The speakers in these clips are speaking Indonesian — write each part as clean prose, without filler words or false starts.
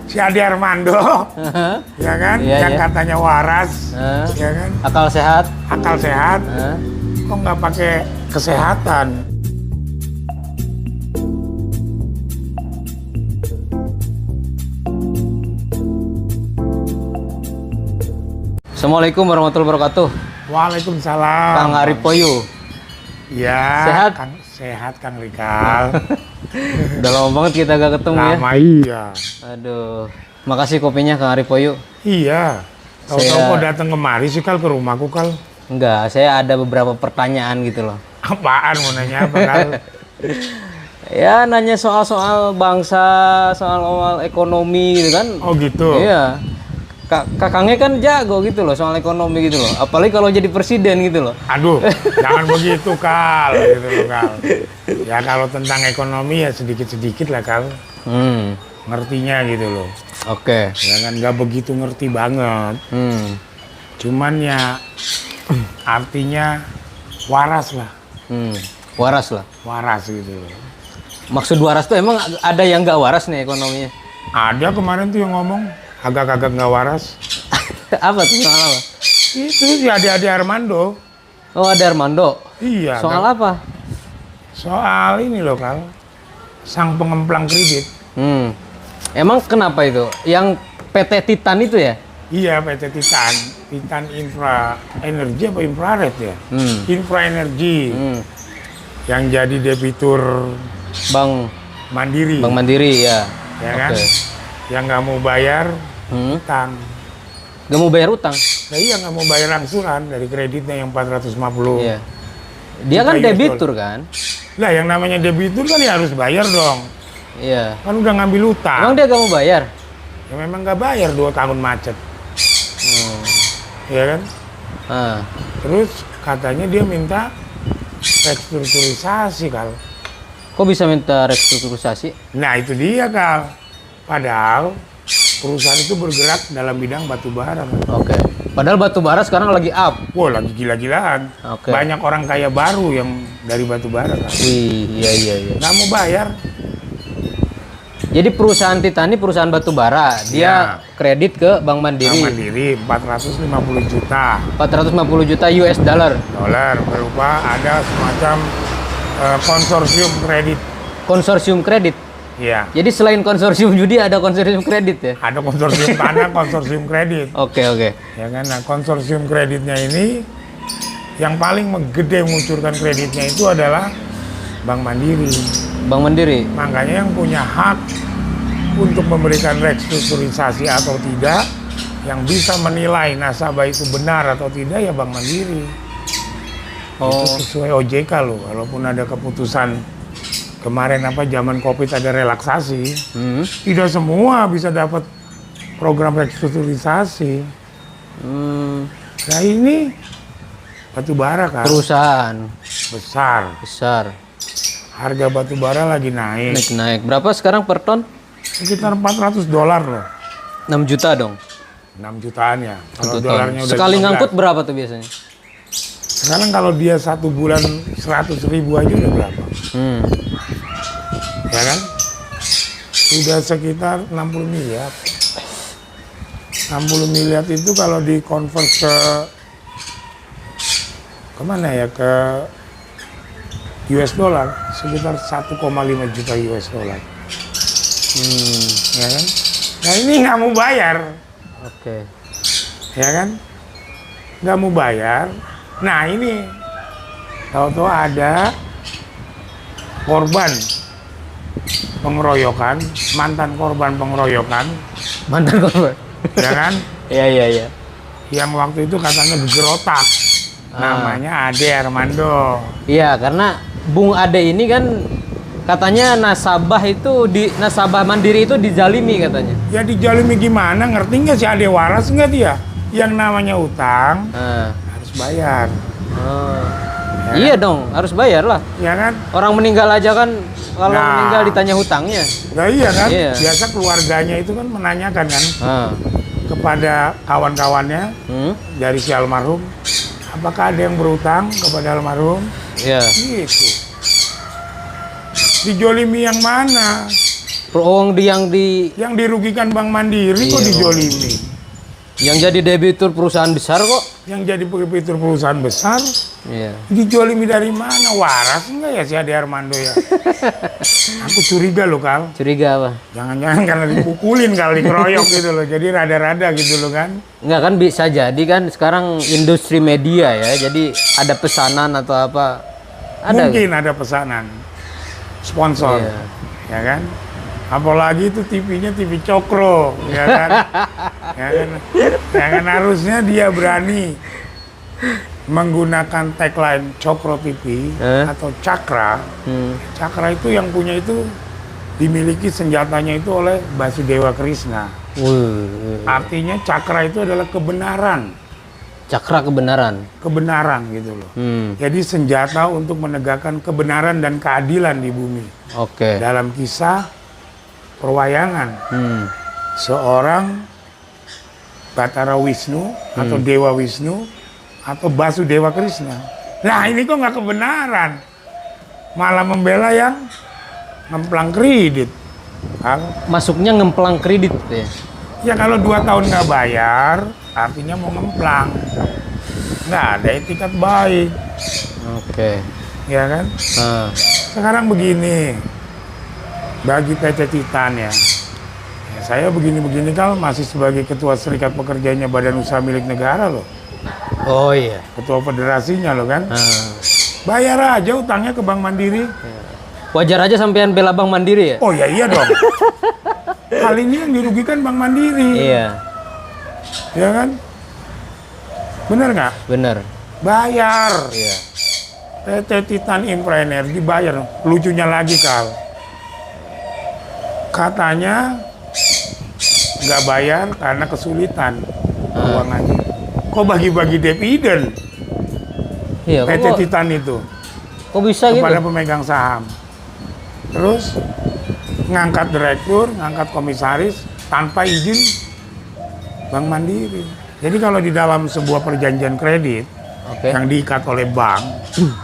Si Ade Armando, ya kan, Iya, yang iya. katanya waras, ya kan, Akal sehat. akal sehat, kok nggak pakai kesehatan? Assalamualaikum warahmatullahi wabarakatuh. Waalaikumsalam. Kang Aripoyo. Ya, Sehat? Sehat Kang Rikal. Udah lama banget kita gak ketemu ya. Lama iya. Aduh. Makasih kopinya Kang Aripoyo. Iya. Tahu-tahu Saya- kok datang kemari sih Kal, ke rumahku Kal. Enggak, saya ada beberapa pertanyaan gitu loh. Apaan mau nanya apa Kal? Ya nanya soal-soal bangsa, soal ekonomi gitu kan. Oh gitu. Iya. Kakangnya kan jago gitu loh soal ekonomi gitu loh. Apalagi kalau jadi presiden gitu loh. Aduh, jangan begitu Kal, gitu loh Kal. Ya kalau tentang ekonomi ya sedikit-sedikit lah Kal. Ngertinya gitu loh. Oke. Ya kan nggak begitu ngerti banget. Cuman ya artinya waras lah. Waras lah. Waras gitu loh. Maksud waras tuh emang ada yang nggak waras nih ekonominya? Ada kemarin tuh yang ngomong agak-agak nggak waras. Apa tuh soal apa? Itu si Ade Armando. Oh ada Armando. Iya. Soal Kal. apa? Soal ini loh Kal. Sang pengemplang kredit. Emang kenapa itu? Yang PT Titan itu ya? Iya, PT Titan. Titan Infra Energi apa Infrared ya? Infra Energi. Yang jadi debitur Bang Mandiri. Bang Mandiri ya. Ya kan? Oke. Yang nggak mau bayar utang. Gak mau bayar utang? Nah iya nggak mau bayar angsuran dari kreditnya yang 450. Iya. Dia kan Juta US debitur kan? Lah yang namanya debitur kan ya harus bayar dong. Iya. Kan udah ngambil utang. Emang dia gak mau bayar? Ya memang nggak bayar 2 tahun macet. Ya kan? Ah. Terus katanya dia minta restrukturisasi Kal. Kok bisa minta restrukturisasi? Nah itu dia Kal. Padahal perusahaan itu bergerak dalam bidang batu bara. Kal. Oke. Padahal batu bara sekarang lagi up. Wah lagi gila-gilaan. Oke. Banyak orang kaya baru yang dari batu bara Kal. Wih, iya. Nggak mau bayar. Jadi perusahaan Titan ini perusahaan batu bara. Dia kredit ke Bank Bank Mandiri. Mandiri 450 juta 450 juta US dollar. dolar berupa ada semacam konsorsium kredit. Konsorsium kredit. Iya. Jadi selain konsorsium judi ada konsorsium kredit ya? Ada konsorsium tanah, konsorsium kredit. Oke. Ya kan, nah konsorsium kreditnya ini yang paling gede mengucurkan kreditnya itu adalah Bank Mandiri. Bank Mandiri. Makanya yang punya hak untuk memberikan restrukturisasi atau tidak, yang bisa menilai nasabah itu benar atau tidak ya Bank Mandiri. Oh. Itu sesuai OJK loh. Walaupun ada keputusan kemarin apa zaman COVID ada relaksasi, tidak semua bisa dapat program restrukturisasi. Nah ini batu bara kan Perusahaan besar. Harga batu bara lagi naik. naik. Berapa sekarang per ton? Sekitar $400 loh. 6 juta dong. 6 jutaan ya. Kalau 1 ton. dolarnya udah Sekali 15. ngangkut berapa tuh biasanya? Sekarang kalau dia 1 bulan 100.000 aja udah berapa? Ya kan? Sudah sekitar 60 miliar. 60 miliar itu kalau dikonvert ke mana ya? Ke US dollar sekitar 1,5 juta US dollar. Ya kan? Nah ini nggak mau bayar. Oke. Ya kan? Nggak mau bayar. Nah ini tahu-tahu ada korban pengeroyokan, mantan korban pengeroyokan, Mantan korban. ya kan? Iya. Yang waktu itu katanya begerotak. Namanya Ade Armando. Iya, karena Bung Ade ini kan katanya nasabah Mandiri itu dizalimi katanya. Ya dijalimi gimana? Ngerti nggak si Ade waras nggak dia? Yang namanya utang harus bayar. Iya dong, harus bayar lah. Ya kan? Orang meninggal aja kan kalau Nah. meninggal ditanya hutangnya. Nah iya kan? Iya. Biasa keluarganya itu kan menanyakan kan kepada kawan-kawannya dari si almarhum, apakah ada yang berutang kepada almarhum? Iya. Gitu. Dijolimi yang mana? Yang dirugikan Bank Mandiri kok Iya. dijolimi. yang jadi debitur perusahaan besar kok. Yang jadi debitur perusahaan besar Iya. dijolimi dari mana? Waras enggak ya si Ade Armando ya? Aku curiga loh, Kal. Curiga apa? Jangan-jangan karena dipukulin kali, dikeroyok gitu loh. Jadi rada-rada gitu loh kan. Enggak kan bisa jadi kan sekarang industri media ya. Jadi ada pesanan atau apa? Ada. Mungkin ada pesanan sponsor, Iya. ya kan? Apalagi itu TV-nya TV Cokro, ya kan? Ya kan? Ya kan harusnya dia berani menggunakan tagline Cokro TV atau Cakra. Cakra itu yang punya itu dimiliki senjatanya itu oleh Basudewa Krishna. Artinya Cakra itu adalah kebenaran. Cakra kebenaran. Kebenaran gitu loh. Jadi senjata untuk menegakkan kebenaran dan keadilan di bumi. Oke. Dalam kisah perwayangan seorang Batara Wisnu atau Dewa Wisnu atau Basudewa Krishna. Nah ini kok nggak kebenaran, malah membela yang ngemplang kredit. Masuknya ngemplang kredit ya. Ya kalau 2 tahun nggak bayar, artinya mau ngemplang. Nggak ada etikat baik, Oke. ya kan? Nah, Sekarang begini, bagi PT Titan ya, saya begini-begini kan masih sebagai ketua serikat pekerjanya Badan Usaha Milik Negara loh, oh iya. ketua federasinya loh kan. Nah, Bayar aja utangnya ke Bank Mandiri. wajar aja sampean bela Bank Mandiri ya? Oh ya iya dong. Kali ini yang dirugikan Bank Mandiri, Iya, ya kan? Bener nggak? bener. Bayar. Iya. PT Titan Infra Energy bayar. Lucunya lagi Kal, katanya nggak bayar karena kesulitan keuangannya. Kok bagi-bagi dividen Iya, PT kok Titan itu bisa gitu? kepada pemegang saham. Terus ngangkat direktur, ngangkat komisaris tanpa izin Bank Mandiri. Jadi kalau di dalam sebuah perjanjian kredit Oke. yang diikat oleh bank,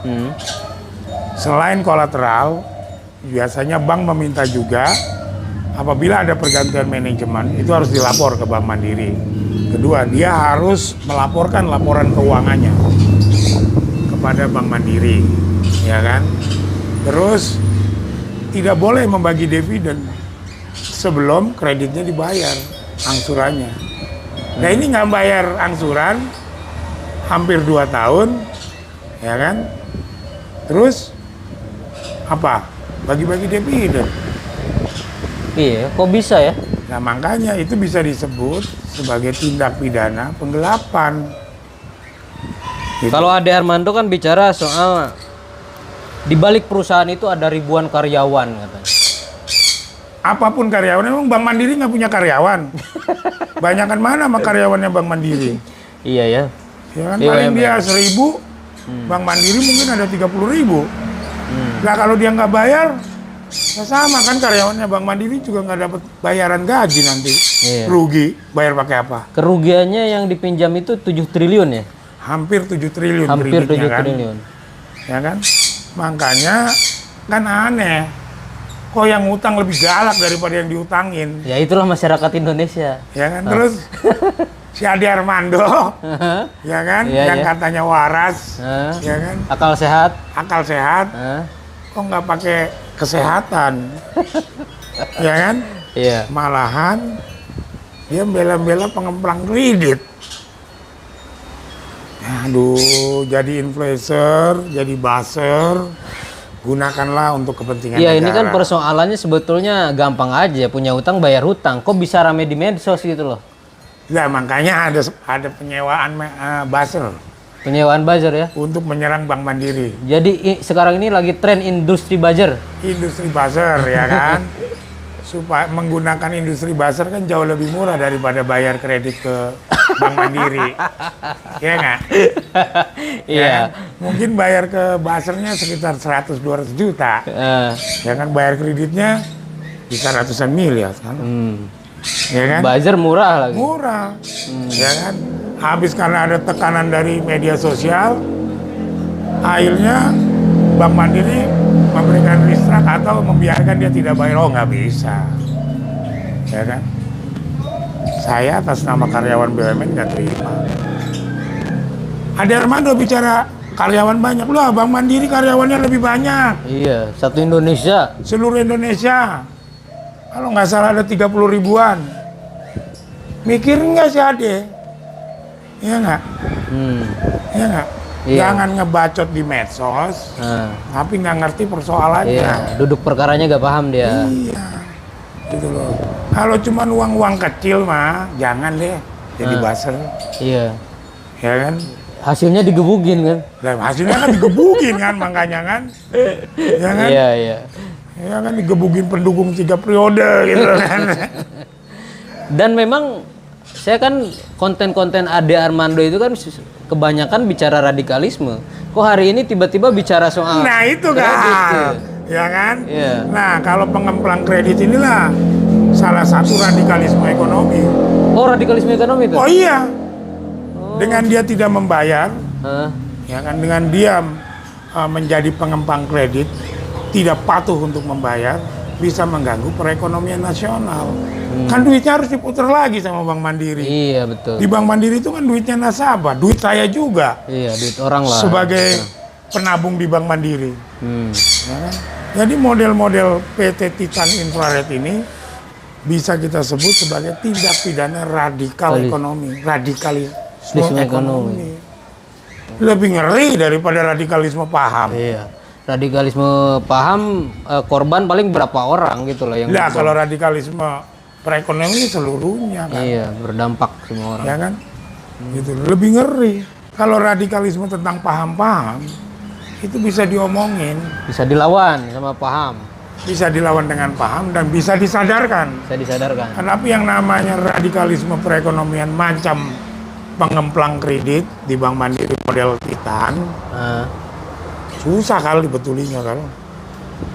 Hmm. selain kolateral, biasanya bank meminta juga apabila ada pergantian manajemen itu harus dilapor ke Bank Mandiri. Kedua, dia harus melaporkan laporan keuangannya kepada Bank Mandiri, ya kan? Terus tidak boleh membagi dividen sebelum kreditnya dibayar angsurannya. Nah ini nggak bayar angsuran hampir 2 tahun, ya kan? Terus apa? Bagi-bagi dividen. Iya, kok bisa ya? Nah makanya itu bisa disebut sebagai tindak pidana penggelapan. Gitu. Kalau Ade Armando kan bicara soal di balik perusahaan itu ada ribuan karyawan katanya. Apapun karyawan, emang Bank Mandiri nggak punya karyawan? Banyakan mana sama karyawannya Bank Mandiri? Iya ya. Ya kan, Iya, paling iya, dia 1.000, Bank Mandiri mungkin ada 30.000. Nah kalau dia nggak bayar, ya sama kan karyawannya Bank Mandiri juga nggak dapat bayaran gaji nanti. Iya. Rugi, bayar pakai apa? Kerugiannya yang dipinjam itu 7 triliun ya? Hampir 7 triliun Hampir 7 kreditnya kan. triliun. Ya kan? Makanya kan aneh. Kok yang utang lebih galak daripada yang diutangin? Ya itulah masyarakat Indonesia. Ya kan? Terus si Ade Armando, ya kan? Iya, yang iya. katanya waras, Hah? ya kan? Akal sehat. Akal sehat, Hah? kok nggak pakai kesehatan? Ya kan? Iya. Malahan dia bela-bela pengemplang kredit. Aduh, jadi influencer, jadi buzzer, gunakanlah untuk kepentingan Iya, negara. ini kan persoalannya sebetulnya gampang aja, punya utang bayar hutang. Kok bisa rame di medsos gitu loh? Ya makanya ada penyewaan buzzer Penyewaan buzzer ya. untuk menyerang Bank Mandiri. Jadi sekarang ini lagi tren industri buzzer. Industri buzzer ya kan, supaya menggunakan industri buzzer kan jauh lebih murah daripada bayar kredit ke Bank Mandiri, ya nggak? Iya. Ya kan? Mungkin bayar ke buzzernya sekitar 100-200 juta, ya kan? Bayar kreditnya bisa ratusan miliar kan, ya kan? Buzzer murah lagi. Murah, ya kan? Habis karena ada tekanan dari media sosial, akhirnya Bank Mandiri memberikan restruct atau membiarkan dia tidak bayar. Oh, nggak bisa, ya kan? Saya atas nama karyawan BUMN nggak terima. Ade Armando bicara karyawan banyak, loh Bank Mandiri karyawannya lebih banyak. Iya, satu Indonesia. Seluruh Indonesia. Kalau nggak salah ada 30 ribuan. Mikir nggak sih Ade? Iya nggak? Iya nggak? Iya. Jangan ngebacot di medsos, tapi nggak ngerti persoalannya. Iya, duduk perkaranya nggak paham dia. Iya, gitu loh. Kalau cuma uang-uang kecil mah, jangan deh jadi buzzer. Iya. Ya kan? Hasilnya digebugin kan? Dan hasilnya kan digebugin kan, makanya kan. Ya kan? Iya, iya. Ya kan digebugin pendukung 3 periode gitu kan. Dan memang saya kan konten-konten Ade Armando itu kan kebanyakan bicara radikalisme. Kok hari ini tiba-tiba bicara soal Nah itu kredit, kan, ya kan? Iya. Nah kalau pengemplang kredit inilah salah satu radikalisme ekonomi. Oh, radikalisme ekonomi itu? Oh iya, dengan dia tidak membayar, Hah? ya kan? Dengan dia menjadi pengemplang kredit, tidak patuh untuk membayar, bisa mengganggu perekonomian nasional. Kan duitnya harus diputar lagi sama Bank Mandiri. Iya, betul. Di Bank Mandiri itu kan duitnya nasabah, duit saya juga. Iya, duit orang lah. Sebagai penabung di Bank Mandiri. Ya kan? Jadi model-model PT Titan Infrared ini bisa kita sebut sebagai tindak pidana radikal ekonomi, radikalisme ekonomi. Lebih ngeri daripada radikalisme paham. Iya. Radikalisme paham korban paling berapa orang gitu loh yang. Nah, kalau radikalisme perekonomian seluruhnya kan. Iya, berdampak semua orang. Ya kan? Gitu. Lebih ngeri. Kalau radikalisme tentang paham-paham itu bisa diomongin, Bisa dilawan sama paham. bisa dilawan dengan paham dan bisa disadarkan. Bisa disadarkan. Kenapa yang namanya radikalisme perekonomian macam pengemplang kredit di Bank Mandiri model Titan, susah kalau dibetulinya kalau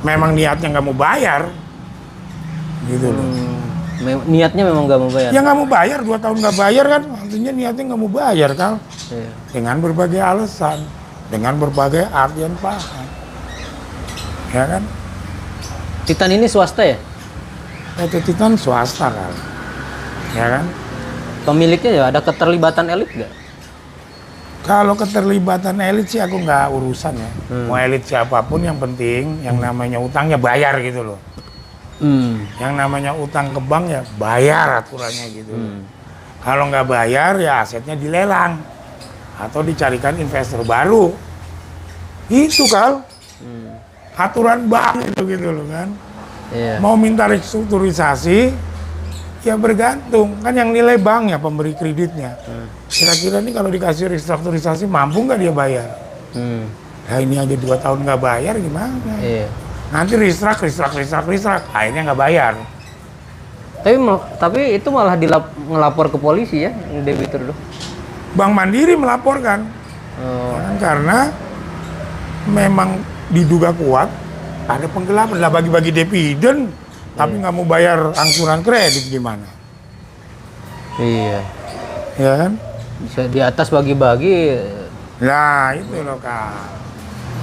memang niatnya nggak mau bayar, gitu loh. Niatnya memang nggak mau bayar. Ya nggak mau bayar, 2 tahun nggak bayar kan, artinya niatnya nggak mau bayar kan, Iya. dengan berbagai alasan, dengan berbagai artian paham, ya kan? Titan ini swasta ya? PT Titan swasta kan, ya kan? Pemiliknya ya ada keterlibatan elit nggak? Kalau keterlibatan elit sih aku nggak urusan ya. Mau elit siapapun yang penting yang namanya utangnya bayar gitu loh. Yang namanya utang ke bank ya bayar aturannya gitu. Kalau nggak bayar ya asetnya dilelang atau dicarikan investor baru. Itu Kal. Aturan bank itu gitu loh kan. Iya. Mau minta restrukturisasi ya bergantung kan yang nilai bank ya pemberi kreditnya. Kira-kira nih kalau dikasih restrukturisasi mampu nggak dia bayar? Nah ini aja 2 tahun nggak bayar gimana? Iya. Nanti restruct, akhirnya nggak bayar. Tapi itu malah ngelapor ke polisi ya, yang debitur tuh. Bank Mandiri melaporkan, ya kan, karena memang diduga kuat ada penggelapan lah bagi-bagi dividen, tapi nggak mau bayar angsuran kredit gimana? Iya. Ya kan? Bisa di atas bagi-bagi. Nah itu loh Kak.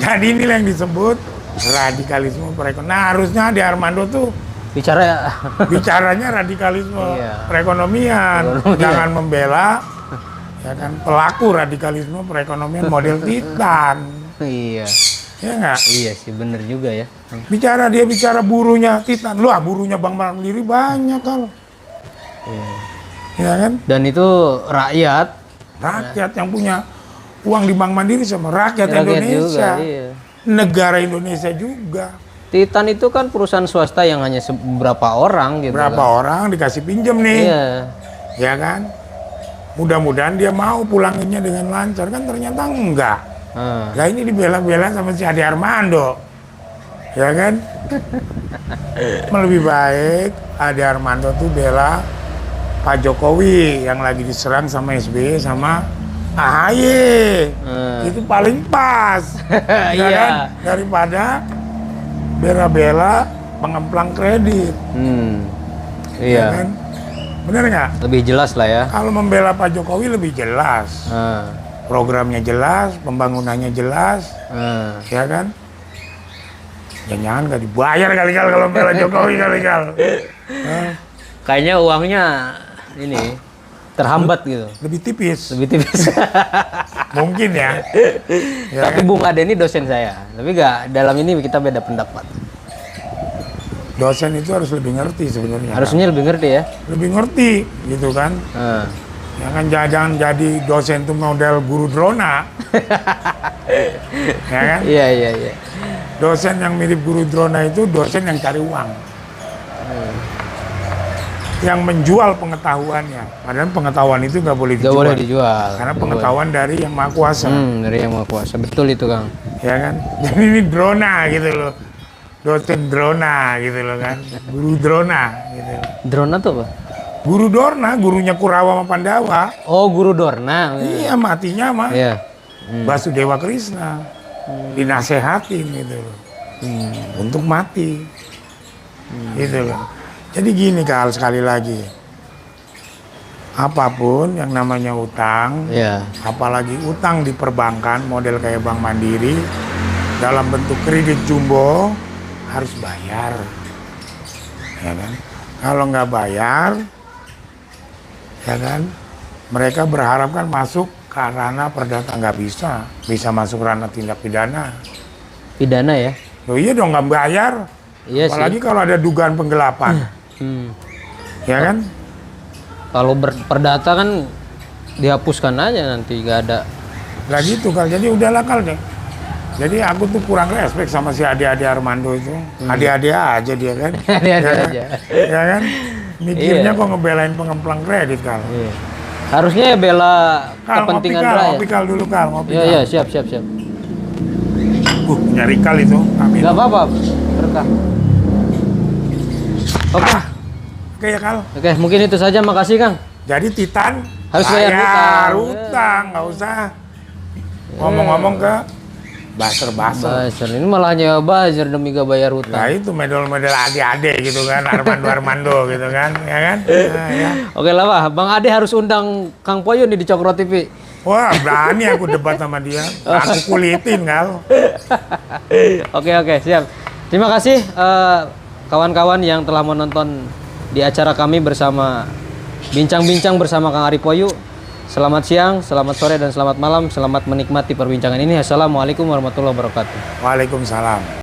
Jadi inilah yang disebut radikalisme perekonomian. Nah harusnya di Armando tuh bicaranya radikalisme perekonomian. Jangan membela ya kan pelaku radikalisme perekonomian model Titan. Iya. Ya nggak? Iya sih bener juga ya. Dia bicara burunya Titan. Loh burunya Bank Mandiri banyak kan. Iya. Ya kan? Dan itu rakyat yang punya uang di Bank Mandiri sama rakyat Indonesia. Juga, iya. Negara Indonesia juga. Titan itu kan perusahaan swasta yang hanya beberapa orang gitu. Berapa kan. orang dikasih pinjam nih. Iya. Ya kan? Mudah-mudahan dia mau pulanginnya dengan lancar kan ternyata enggak. Lah ini dibela-bela sama si Ade Armando. Ya kan? Lebih baik Ade Armando tuh bela Pak Jokowi yang lagi diserang sama SBY sama AHY. Itu paling pas. Ya Iya. kan? Daripada bela-bela pengemplang kredit. Iya. Ya kan? Bener nggak? Lebih jelas lah ya. Kalau membela Pak Jokowi lebih jelas. Programnya jelas, pembangunannya jelas. Ya kan? Jangan nggak dibayar kali kalau bela Jokowi kali. Kayaknya uangnya ini terhambat gitu. Lebih tipis. Lebih tipis. Mungkin ya. Tapi kan? Bung Ade ini dosen saya. Tapi nggak, dalam ini kita beda pendapat. Dosen itu harus lebih ngerti sebenarnya. Harusnya lebih ngerti ya. Lebih ngerti gitu kan. Ya kan jangan jadi dosen itu model guru drona. Ya kan? Iya. Dosen yang mirip guru drona itu dosen yang cari uang. Yang menjual pengetahuannya. Padahal pengetahuan itu nggak boleh dijual. Nggak boleh dijual. Karena pengetahuan dari yang maha kuasa. Dari yang maha kuasa. Betul itu, Kang. Ya kan? Jadi ini drona gitu loh. Dosen drona gitu loh kan. Guru drona gitu. Drona tuh apa? Guru Dorna, gurunya Kurawa sama Pandawa. Oh, guru Dorna. Iya, matinya mah. Iya. Basudewa Krishna. Dinasehatin gitu loh. Untuk mati. Gitu loh. Jadi gini Kal, sekali lagi. Apapun yang namanya utang, Iya. apalagi utang di perbankan, model kayak Bank Mandiri, dalam bentuk kredit jumbo, harus bayar. Ya kan? Kalau nggak bayar, ya kan, mereka berharap kan masuk ke ranah perdata, nggak bisa masuk ranah tindak pidana. Pidana ya? Loh iya dong, nggak bayar. Iya Apalagi sih. kalau ada dugaan penggelapan. Ya kan? Kalau perdata kan dihapuskan aja nanti, nggak ada. Lah gitu Kal, jadi udahlah Kal deh. Jadi aku tuh kurang respect sama si Ade Armando itu. Ade-ade aja dia kan. Ade-ade Ya kan? aja. Ya kan? Mikirnya Iya. kok ngebelain pengemplang kredit Kal. Iya. Harusnya ya bela Kal, kepentingan ngopi Kal, rakyat. ngopi Kal dulu Kal, ngopi Iya, Kal. iya, siap. Nyari Kal itu. Amin. Nggak apa-apa, berkah. Oke. Oke ya Kal. Oke, mungkin itu saja. Makasih, Kang. Jadi Titan Harus bayar utang, nggak usah ngomong-ngomong ke baser-baser. Buzzer. Ini malah nyewa buzzer demi gak bayar Nah hutang. itu model-model ade-ade gitu kan, Armando gitu kan, ya kan? Nah, ya. Oke lah, Pak. Bang Ade harus undang Kang Poyo nih di Cokro TV. Wah berani aku debat sama dia, aku kulitin Kal. Oke, siap. Terima kasih kawan-kawan yang telah menonton di acara kami bersama Bincang-Bincang bersama Kang Ari Poyo. Selamat siang, selamat sore, dan selamat malam. Selamat menikmati perbincangan ini. Assalamualaikum warahmatullahi wabarakatuh. Waalaikumsalam.